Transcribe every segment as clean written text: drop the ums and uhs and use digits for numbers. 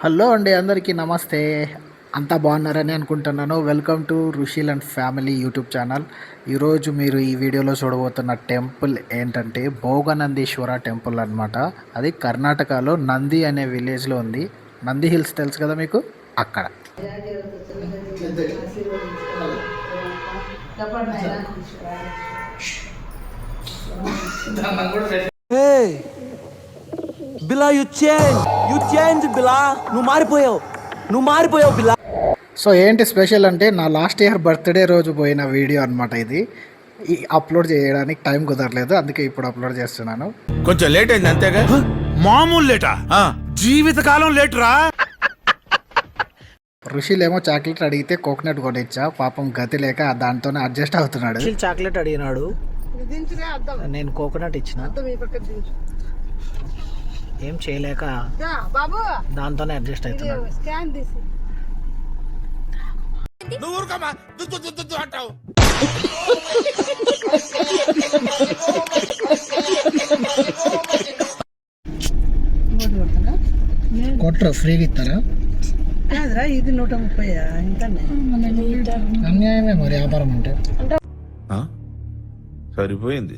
Hello అండి, అందరికీ నమస్తే. అంతా బాగున్నారని అనుకుంటున్నాను. Welcome to Rushil and family YouTube channel. ఈరోజు మీరు ఈ వీడియోలో చూడబోతున్న టెంపుల్ ఏంటంటే భోగనందీశ్వర టెంపుల్ అనమాట. అది కర్ణాటకలో నంది అనే విలేజ్లో ఉంది. నంది హిల్స్ తెలుసు కదా మీకు, అక్కడ. బిలా యు చేంజ్ బిలా, నువ్వు మారిపోయావు బిలా. సో ఏంటి స్పెషల్ అంటే నా లాస్ట్ ఇయర్ బర్త్డే రోజు పోయిన వీడియో అనమాట ఇది. అప్లోడ్ చేయడానికి టైం కుదరలేదు, అందుకే ఇప్పుడు అప్లోడ్ చేస్తున్నాను. కొంచెం లేట్ అయింది అంతేగా. మామూలు లేటా? జీవితకాలం లేట్ రా. ఋషిలేమో చాక్లెట్ అడిగితే కోకోనట్ కొనిచ్చా. పాపం గతి లేక దాంతోనే అడ్జస్ట్ అవుతున్నాడు. చాక్లెట్ అడిగినాడు, నేను కోకోనట్ ఇచ్చిన. ఏం చేయలేక దాంతోనే అడ్జస్ట్ అవుతున్నాడు. అంటావు. కొట్ర ఫ్రీగా ఇస్తారా? ఇది 130 అన్యాయమే మరి వ్యాపారం అంటే. సరిపోయింది.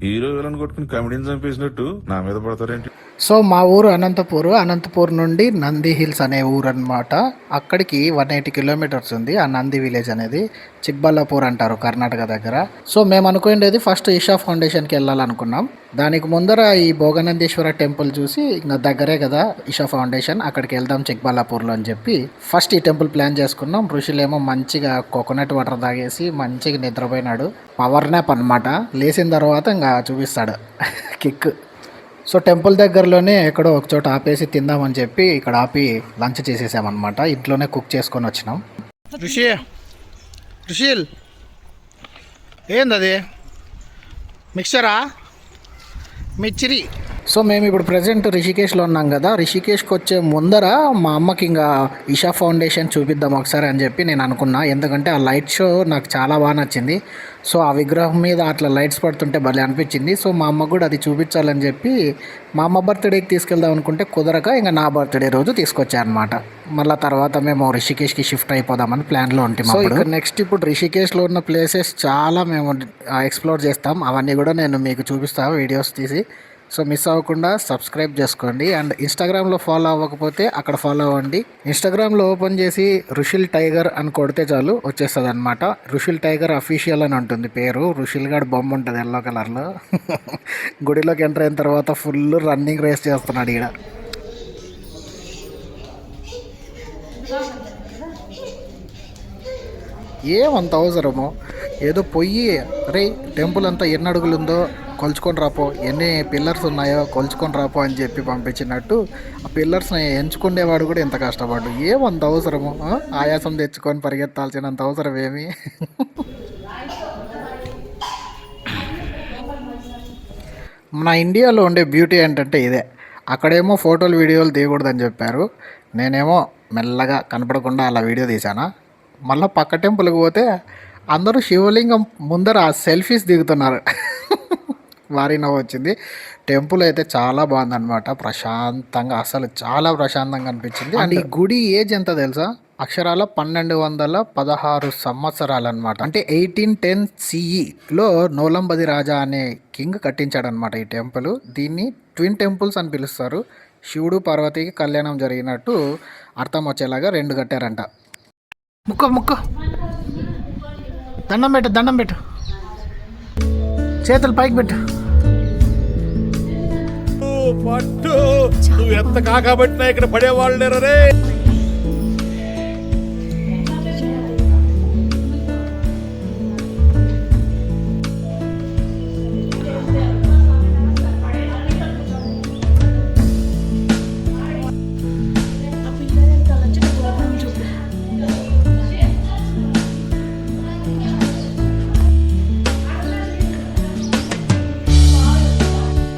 హీరో విలన్ కొట్టుకుని కమెడీని చంపేసినట్టు నా మీద పడతారేంటి? సో మా ఊరు అనంతపూర్ నుండి నంది హిల్స్ అనే ఊరు అనమాట. అక్కడికి 180 కిలోమీటర్స్ ఉంది ఆ నంది విలేజ్ అనేది. చిక్బల్లాపూర్ అంటారు కర్ణాటక దగ్గర. సో మేము అనుకునేది ఫస్ట్ ఈషా ఫౌండేషన్కి వెళ్ళాలనుకున్నాం. దానికి ముందర ఈ భోగనందీశ్వర టెంపుల్ చూసి ఇంకా దగ్గరే కదా ఈషా ఫౌండేషన్, అక్కడికి వెళ్దాం చిక్బల్లాపూర్లో అని చెప్పి ఫస్ట్ ఈ టెంపుల్ ప్లాన్ చేసుకున్నాం. ఋషులేమో మంచిగా కోకోనట్ వాటర్ తాగేసి మంచిగా నిద్రపోయినాడు. పవర్ నాప్ అనమాట. లేచిన తర్వాత ఇంకా చూపిస్తాడు కిక్. సో టెంపుల్ దగ్గరలోనే ఎక్కడో ఒక చోట ఆపేసి తిందామని చెప్పి ఇక్కడ ఆపి లంచ్ చేసేసామన్నమాట. ఇంట్లోనే కుక్ చేసుకొని వచ్చినాం. ఋషిల్ ఏంది అది? మిక్చరా? మిర్చిరి. సో మేము ఇప్పుడు ప్రజెంట్ రిషికేష్లో ఉన్నాం కదా. రిషికేష్కి వచ్చే ముందర మా అమ్మకి ఇంకా ఈషా ఫౌండేషన్ చూపిద్దాం ఒకసారి అని చెప్పి నేను అనుకున్నా. ఎందుకంటే ఆ లైట్ షో నాకు చాలా బాగా నచ్చింది. సో ఆ విగ్రహం మీద అట్లా లైట్స్ పడుతుంటే భలే అనిపించింది. సో మా అమ్మ కూడా అది చూపించాలని చెప్పి మా అమ్మ బర్త్డేకి తీసుకెళ్దాం అనుకుంటే కుదరక ఇంకా నా బర్త్డే రోజు తీసుకొచ్చారనమాట. మళ్ళీ తర్వాత మేము రిషికేష్కి షిఫ్ట్ అయిపోదామని ప్లాన్లో ఉంటాం. సో ఇక్కడ నెక్స్ట్ ఇప్పుడు రిషికేష్లో ఉన్న ప్లేసెస్ చాలా మేము ఎక్స్ప్లోర్ చేస్తాం. అవన్నీ కూడా నేను మీకు చూపిస్తాను వీడియోస్ తీసి. సో మిస్ అవ్వకుండా సబ్స్క్రైబ్ చేసుకోండి. అండ్ ఇన్స్టాగ్రామ్లో ఫాలో అవ్వకపోతే అక్కడ ఫాలో అవ్వండి. ఇన్స్టాగ్రామ్లో ఓపెన్ చేసి రుషిల్ టైగర్ అని కొడితే చాలు వచ్చేస్తుంది అనమాట. రుషిల్ టైగర్ అఫీషియల్ అని ఉంటుంది పేరు. రుషిల్ గారి బొమ్మ ఉంటుంది ఎల్లో కలర్లో. గుడిలోకి ఎంటర్ అయిన తర్వాత ఫుల్ రన్నింగ్ రేస్ చేస్తున్నాడు ఈడ. ఏమంత అవసరమో, ఏదో పొయ్యి రే టెంపుల్ అంతా ఎన్ని అడుగులు ఉందో కొలుచుకొని రాపో, ఎన్ని పిల్లర్స్ ఉన్నాయో కొలుచుకొని రాపో అని చెప్పి పంపించినట్టు ఆ పిల్లర్స్ని ఎంచుకునేవాడు కూడా ఎంత కష్టపడ్డు. ఏమంత అవసరము? ఆయాసం తెచ్చుకొని పరిగెత్తాల్సినంత అవసరం ఏమి? మన ఇండియాలో ఉండే బ్యూటీ ఏంటంటే ఇదే. అక్కడేమో ఫోటోలు వీడియోలు తీయకూడదని చెప్పారు. నేనేమో మెల్లగా కనపడకుండా అలా వీడియో తీశాను. మళ్ళీ పక్క టెంపుల్కి పోతే అందరూ శివలింగం ముందర సెల్ఫీస్ దిగుతున్నారు. భారీ నవ్వు వచ్చింది. టెంపుల్ అయితే చాలా బాగుందన్నమాట. ప్రశాంతంగా, అసలు చాలా ప్రశాంతంగా అనిపించింది. అండ్ ఈ గుడి ఏజ్ ఎంత తెలుసా? అక్షరాల 1216 సంవత్సరాలు అనమాట. అంటే 1810 CEలో నోలంబది రాజా అనే కింగ్ కట్టించాడనమాట ఈ టెంపుల్. దీన్ని ట్విన్ టెంపుల్స్ అని పిలుస్తారు. శివుడు పార్వతికి కళ్యాణం జరిగినట్టు అర్థం వచ్చేలాగా 2 కట్టారంట. ముక్క దండం పెట్టు చేతులు పైకి పెట్టు. పట్టు, నువ్వు ఎంత కాకబట్టినా ఇక్కడ పడేవాళ్ళు లేరు రే.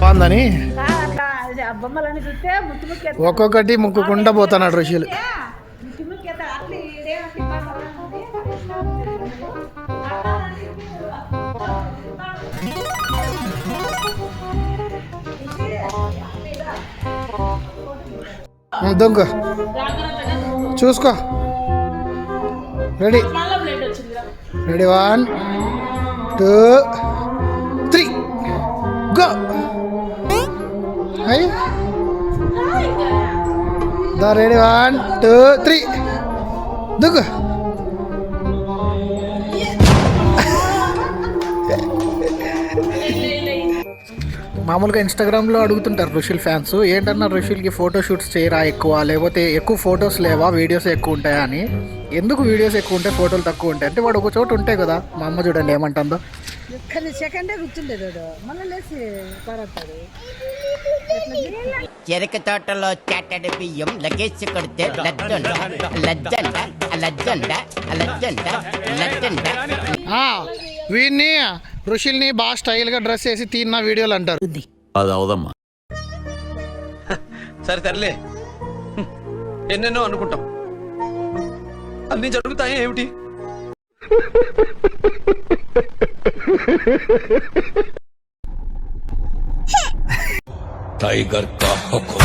బాగుందని ఒక్కొక్కటి ముక్కుకుండా పోతున్నాడు ఋషులు. దొంగ చూసుకో. Ready ready 1 2 3 go. అయ్యి దా రెడీ 1 2 3 దొంగ. మామూలుగా ఇన్స్టాగ్రామ్లో అడుగుతుంటారు రుషిల్ ఫ్యాన్స్, ఏంటన్నా రుషిల్కి ఫోటో షూట్స్ చేయరా ఎక్కువ, లేకపోతే ఎక్కువ ఫొటోస్ లేవా, వీడియోస్ ఎక్కువ ఉంటాయా అని. ఎందుకు వీడియోస్ ఎక్కువ ఉంటాయి ఫోటోలు తక్కువ ఉంటాయి అంటే వాడు ఒక చోట ఉంటాయి కదా. మా అమ్మ చూడండి ఏమంటుందో. కానీ సెకండే కూర్చుండేది వాడు, మళ్ళీ లేచి పారాడు. చెరుకు తోటలో చాటడి బియ్యం లగేసి కొడితే లజ్జండ లజ్జండ లజ్జండ లజ్జండ లజ్జండ. వీడిని రుషిల్ని బాగా స్టైల్గా డ్రెస్ వేసి తీన్న వీడియోలు అంటారు. అది అవదమ్మా. సరే తరలే, ఎన్నెన్నో అనుకుంటాం, అన్ని జరుగుతాయి ఏమిటి? टाइगर का हुक्म